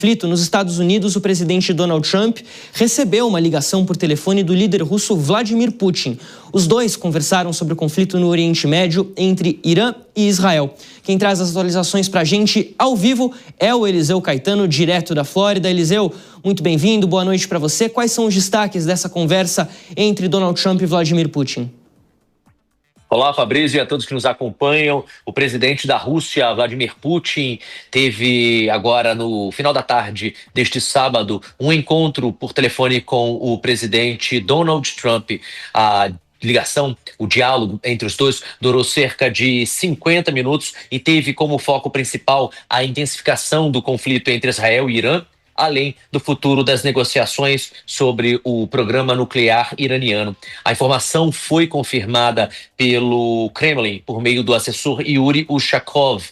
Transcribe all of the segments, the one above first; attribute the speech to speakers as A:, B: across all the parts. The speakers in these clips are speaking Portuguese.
A: conflito nos Estados Unidos, o presidente Donald Trump recebeu uma ligação por telefone do líder russo Vladimir Putin. Os dois conversaram sobre o conflito no Oriente Médio entre Irã e Israel. Quem traz as atualizações para a gente ao vivo é o Eliseu Caetano, direto da Flórida. Eliseu, muito bem-vindo, boa noite para você. Quais são os destaques dessa conversa entre Donald Trump e Vladimir Putin?
B: Olá, Fabrício, e a todos que nos acompanham. O presidente da Rússia, Vladimir Putin, teve agora no final da tarde deste sábado um encontro por telefone com o presidente Donald Trump. A ligação, o diálogo entre os dois durou cerca de 50 minutos e teve como foco principal a intensificação do conflito entre Israel e Irã, além do futuro das negociações sobre o programa nuclear iraniano. A informação foi confirmada pelo Kremlin por meio do assessor Yuri Ushakov.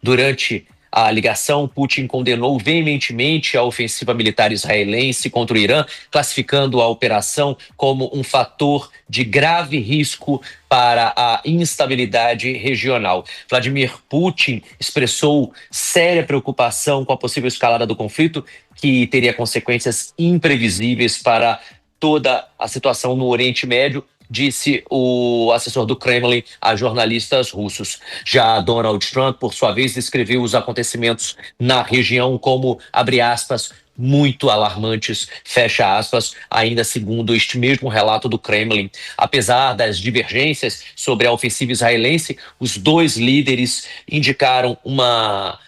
B: Durante a ligação, Putin condenou veementemente a ofensiva militar israelense contra o Irã, classificando a operação como um fator de grave risco para a instabilidade regional. Vladimir Putin expressou séria preocupação com a possível escalada do conflito, que teria consequências imprevisíveis para toda a situação no Oriente Médio, disse o assessor do Kremlin a jornalistas russos. Já Donald Trump, por sua vez, descreveu os acontecimentos na região como, abre aspas, muito alarmantes, fecha aspas, ainda segundo este mesmo relato do Kremlin. Apesar das divergências sobre a ofensiva israelense, os dois líderes indicaram uma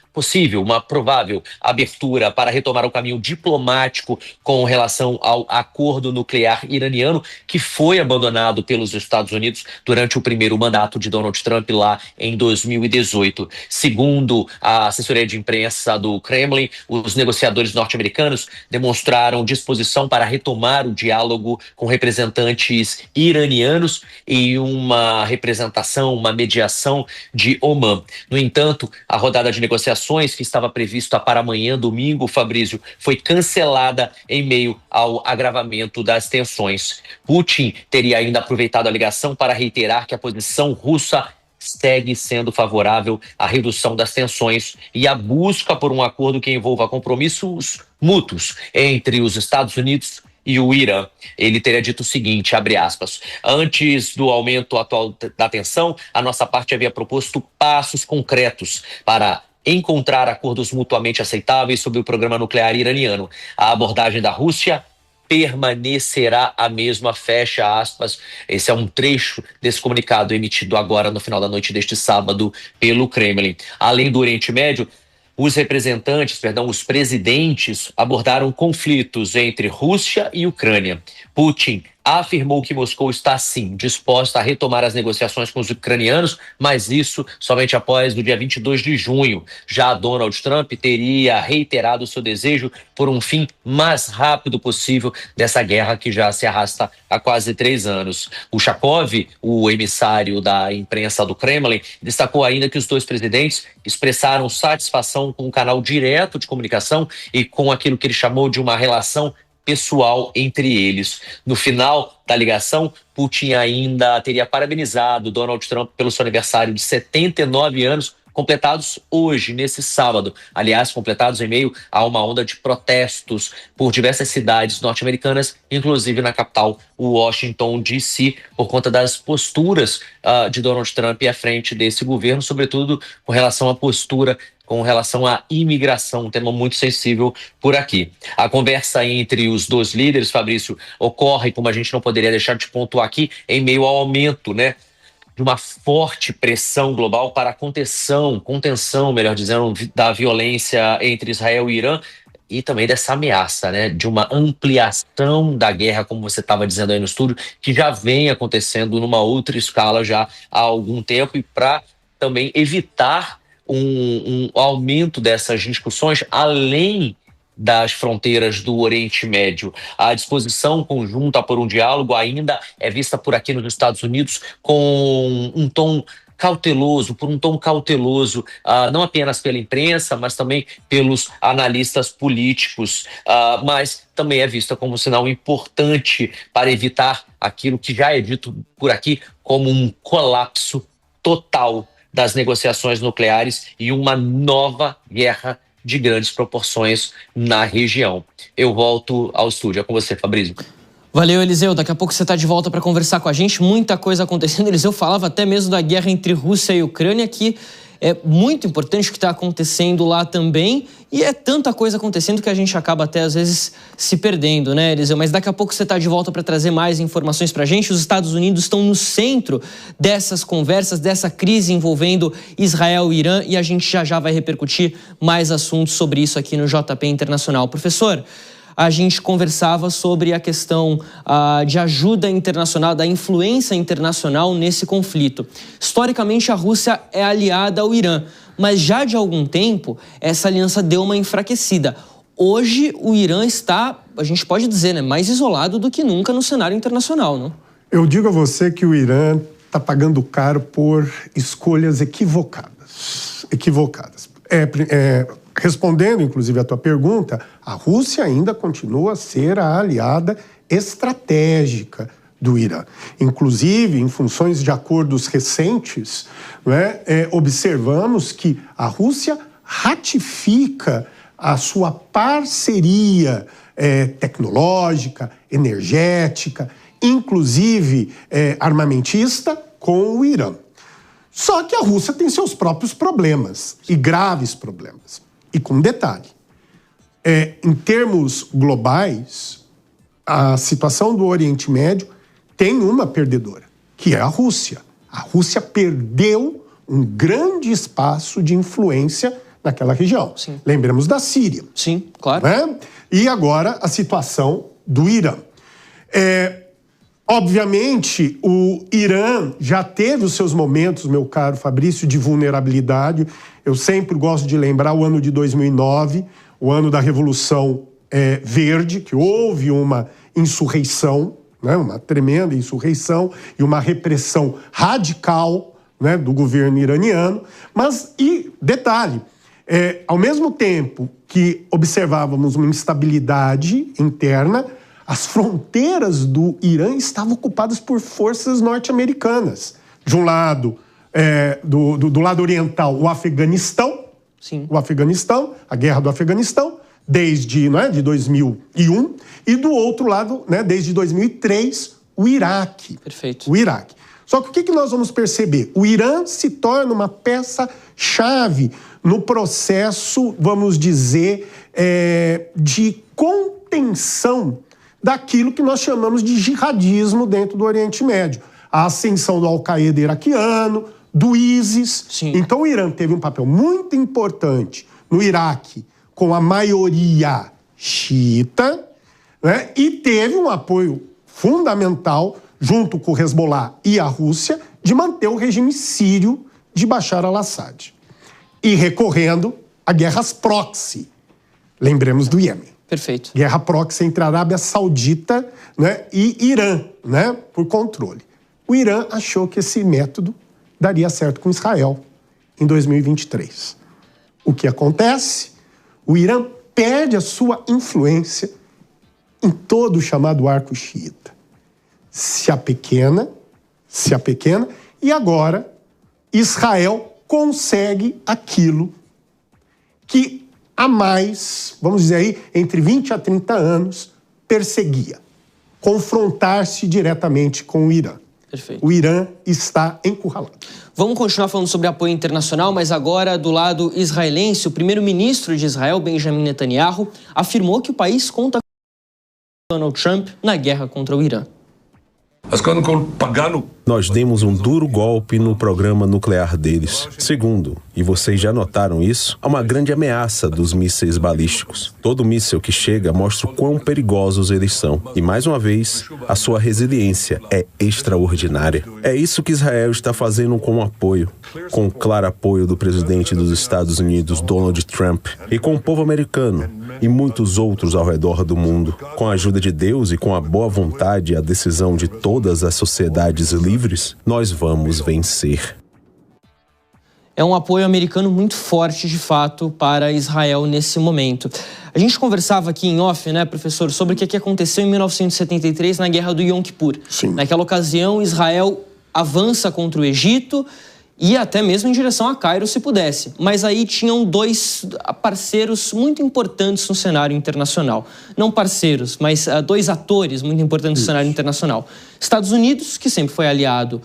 B: provável abertura para retomar o caminho diplomático com relação ao acordo nuclear iraniano, que foi abandonado pelos Estados Unidos durante o primeiro mandato de Donald Trump lá em 2018. Segundo a assessoria de imprensa do Kremlin, os negociadores norte-americanos demonstraram disposição para retomar o diálogo com representantes iranianos e uma mediação de Omã. No entanto, a rodada de negociações que estava prevista para amanhã, domingo, Fabrício, foi cancelada em meio ao agravamento das tensões. Putin teria ainda aproveitado a ligação para reiterar que a posição russa segue sendo favorável à redução das tensões e à busca por um acordo que envolva compromissos mútuos entre os Estados Unidos e o Irã. Ele teria dito o seguinte, abre aspas, antes do aumento atual da tensão, a nossa parte havia proposto passos concretos para encontrar acordos mutuamente aceitáveis sobre o programa nuclear iraniano. A abordagem da Rússia permanecerá a mesma, fecha aspas. Esse é um trecho desse comunicado emitido agora no final da noite deste sábado pelo Kremlin. Além do Oriente Médio, os presidentes abordaram conflitos entre Rússia e Ucrânia. Putin afirmou que Moscou está, sim, disposta a retomar as negociações com os ucranianos, mas isso somente após o dia 22 de junho. Já Donald Trump teria reiterado seu desejo por um fim mais rápido possível dessa guerra que já se arrasta há quase 3 anos. O Ushakov, o emissário da imprensa do Kremlin, destacou ainda que os dois presidentes expressaram satisfação com o canal direto de comunicação e com aquilo que ele chamou de uma relação pessoal entre eles. No final da ligação, Putin ainda teria parabenizado Donald Trump pelo seu aniversário de 79 anos, completados hoje, nesse sábado. Aliás, completados em meio a uma onda de protestos por diversas cidades norte-americanas, inclusive na capital, Washington, D.C., por conta das posturas de Donald Trump à frente desse governo, sobretudo com relação à imigração, um tema muito sensível por aqui. A conversa entre os dois líderes, Fabrício, ocorre, como a gente não poderia deixar de pontuar aqui, em meio ao aumento, de uma forte pressão global para a contenção, melhor dizendo, da violência entre Israel e Irã, e também dessa ameaça, de uma ampliação da guerra, como você estava dizendo aí no estúdio, que já vem acontecendo numa outra escala já há algum tempo, e para também evitar um aumento dessas discussões além das fronteiras do Oriente Médio. A disposição conjunta por um diálogo ainda é vista por aqui nos Estados Unidos com um tom cauteloso, não apenas pela imprensa, mas também pelos analistas políticos, mas também é vista como um sinal importante para evitar aquilo que já é dito por aqui como um colapso total das negociações nucleares e uma nova guerra de grandes proporções na região. Eu volto ao estúdio. É com você, Fabrício.
A: Valeu, Eliseu. Daqui a pouco você está de volta para conversar com a gente. Muita coisa acontecendo. Eliseu falava até mesmo da guerra entre Rússia e Ucrânia, que é muito importante o que está acontecendo lá também. E é tanta coisa acontecendo que a gente acaba até, às vezes, se perdendo, né, Eliseu? Mas daqui a pouco você está de volta para trazer mais informações para a gente. Os Estados Unidos estão no centro dessas conversas, dessa crise envolvendo Israel e Irã. E a gente já vai repercutir mais assuntos sobre isso aqui no JP Internacional. Professor, a gente conversava sobre a questão de ajuda internacional, da influência internacional nesse conflito. Historicamente, a Rússia é aliada ao Irã, mas já de algum tempo, essa aliança deu uma enfraquecida. Hoje, o Irã está, a gente pode dizer, né, mais isolado do que nunca no cenário internacional, não?
C: Eu digo a você que o Irã está pagando caro por escolhas equivocadas. Respondendo, inclusive, a tua pergunta, a Rússia ainda continua a ser a aliada estratégica do Irã. Inclusive, em funções de acordos recentes, observamos que a Rússia ratifica a sua parceria tecnológica, energética, inclusive armamentista, com o Irã. Só que a Rússia tem seus próprios problemas, e graves problemas. E com detalhe, em termos globais, a situação do Oriente Médio tem uma perdedora, que é a Rússia. A Rússia perdeu um grande espaço de influência naquela região.
A: Sim.
C: Lembremos da Síria.
A: Sim, claro.
C: E agora a situação do Irã. Obviamente, o Irã já teve os seus momentos, meu caro Fabrício, de vulnerabilidade. Eu sempre gosto de lembrar o ano de 2009, o ano da Revolução Verde, que houve uma insurreição, uma tremenda insurreição e uma repressão radical do governo iraniano. Mas, detalhe, ao mesmo tempo que observávamos uma instabilidade interna, as fronteiras do Irã estavam ocupadas por forças norte-americanas. De um lado, do lado oriental, o Afeganistão.
A: Sim.
C: O Afeganistão, a guerra do Afeganistão, desde de 2001. E do outro lado, desde 2003, o Iraque.
A: Perfeito.
C: O Iraque. Só que o que nós vamos perceber? O Irã se torna uma peça-chave no processo, vamos dizer, de contenção daquilo que nós chamamos de jihadismo dentro do Oriente Médio. A ascensão do Al-Qaeda iraquiano, do ISIS.
A: Sim.
C: Então o Irã teve um papel muito importante no Iraque, com a maioria xiita, e teve um apoio fundamental, junto com o Hezbollah e a Rússia, de manter o regime sírio de Bashar al-Assad. E recorrendo a guerras proxy. Lembremos do Iêmen.
A: Perfeito.
C: Guerra proxy entre a Arábia Saudita e Irã, por controle. O Irã achou que esse método daria certo com Israel em 2023. O que acontece? O Irã perde a sua influência em todo o chamado arco xiita. Se apequena, e agora Israel consegue aquilo que há mais, vamos dizer aí, entre 20 a 30 anos, perseguia. Confrontar-se diretamente com o Irã.
A: Perfeito.
C: O Irã está encurralado.
A: Vamos continuar falando sobre apoio internacional, mas agora do lado israelense, o primeiro-ministro de Israel, Benjamin Netanyahu, afirmou que o país conta com Donald Trump na guerra contra o Irã.
D: Nós demos um duro golpe no programa nuclear deles. Segundo, e vocês já notaram isso, há uma grande ameaça dos mísseis balísticos. Todo míssil que chega mostra o quão perigosos eles são. E mais uma vez, a sua resiliência é extraordinária. É isso que Israel está fazendo com o apoio. Com o claro apoio do presidente dos Estados Unidos, Donald Trump, e com o povo americano e muitos outros ao redor do mundo. Com a ajuda de Deus e com a boa vontade e a decisão de todas as sociedades livres, nós vamos vencer.
A: É um apoio americano muito forte, de fato, para Israel nesse momento. A gente conversava aqui em off, professor, sobre o que aconteceu em 1973 na Guerra do Yom Kippur.
C: Sim.
A: Naquela ocasião, Israel avança contra o Egito e até mesmo em direção a Cairo, se pudesse. Mas aí tinham dois parceiros muito importantes no cenário internacional. Não parceiros, mas dois atores muito importantes no cenário internacional. Estados Unidos, que sempre foi aliado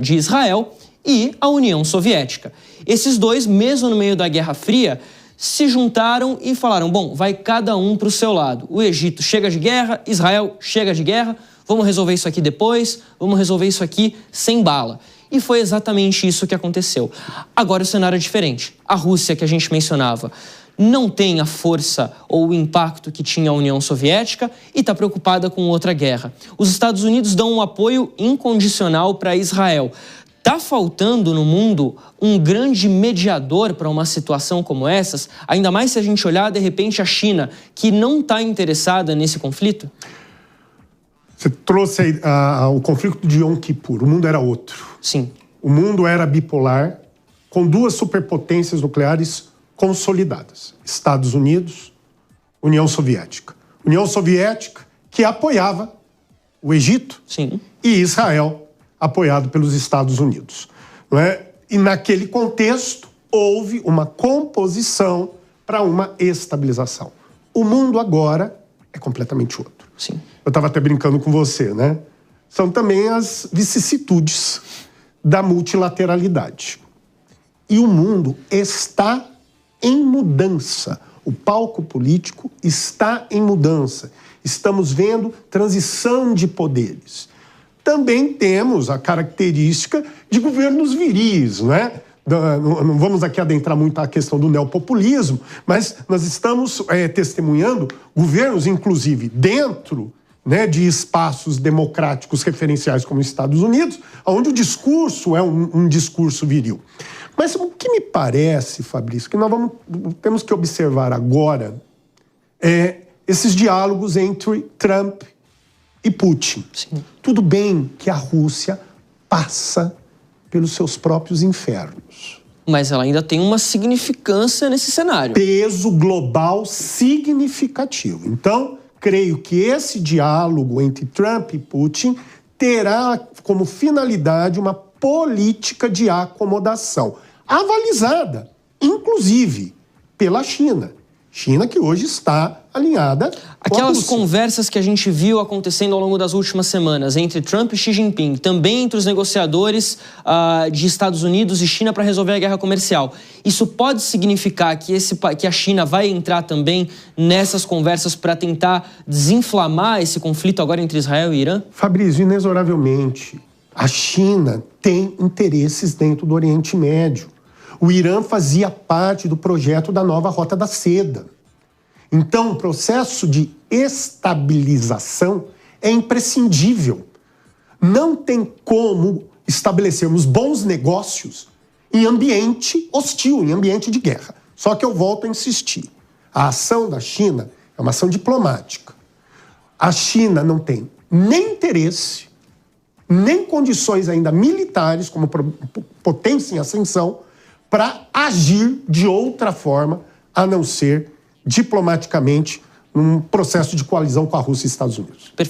A: de Israel, e a União Soviética. Esses dois, mesmo no meio da Guerra Fria, se juntaram e falaram, bom, vai cada um para o seu lado. O Egito chega de guerra, Israel chega de guerra, vamos resolver isso aqui depois, vamos resolver isso aqui sem bala. E foi exatamente isso que aconteceu. Agora o cenário é diferente. A Rússia, que a gente mencionava, não tem a força ou o impacto que tinha a União Soviética e está preocupada com outra guerra. Os Estados Unidos dão um apoio incondicional para Israel. Está faltando no mundo um grande mediador para uma situação como essas? Ainda mais se a gente olhar, de repente, a China, que não está interessada nesse conflito?
C: Você trouxe aí o conflito de Yom Kippur. O mundo era outro.
A: Sim.
C: O mundo era bipolar, com duas superpotências nucleares consolidadas. Estados Unidos, União Soviética. União Soviética que apoiava o Egito.
A: Sim.
C: E Israel, apoiado pelos Estados Unidos. Não é? E naquele contexto, houve uma composição para uma estabilização. O mundo agora é completamente outro.
A: Sim.
C: Eu estava até brincando com você, né? São também as vicissitudes da multilateralidade. E o mundo está em mudança. O palco político está em mudança. Estamos vendo transição de poderes. Também temos a característica de governos viris, não é? Não vamos aqui adentrar muito a questão do neopopulismo, mas nós estamos testemunhando governos, inclusive, dentro, né, de espaços democráticos referenciais como os Estados Unidos, onde o discurso é um discurso viril. Mas o que me parece, Fabrício, que nós temos que observar agora é esses diálogos entre Trump e Putin.
A: Sim.
C: Tudo bem que a Rússia passa pelos seus próprios infernos.
A: Mas ela ainda tem uma significância nesse cenário.
C: Peso global significativo. Então, creio que esse diálogo entre Trump e Putin terá como finalidade uma política de acomodação, avalizada, inclusive, pela China. China que hoje está alinhada com
A: aquelas conversas que a gente viu acontecendo ao longo das últimas semanas entre Trump e Xi Jinping, também entre os negociadores de Estados Unidos e China para resolver a guerra comercial. Isso pode significar que a China vai entrar também nessas conversas para tentar desinflamar esse conflito agora entre Israel e Irã?
C: Fabrício, inexoravelmente, a China tem interesses dentro do Oriente Médio. O Irã fazia parte do projeto da nova Rota da Seda. Então, o processo de estabilização é imprescindível. Não tem como estabelecermos bons negócios em ambiente hostil, em ambiente de guerra. Só que eu volto a insistir. A ação da China é uma ação diplomática. A China não tem nem interesse, nem condições ainda militares, como potência em ascensão, para agir de outra forma, a não ser diplomaticamente, num processo de coalizão com a Rússia e Estados Unidos.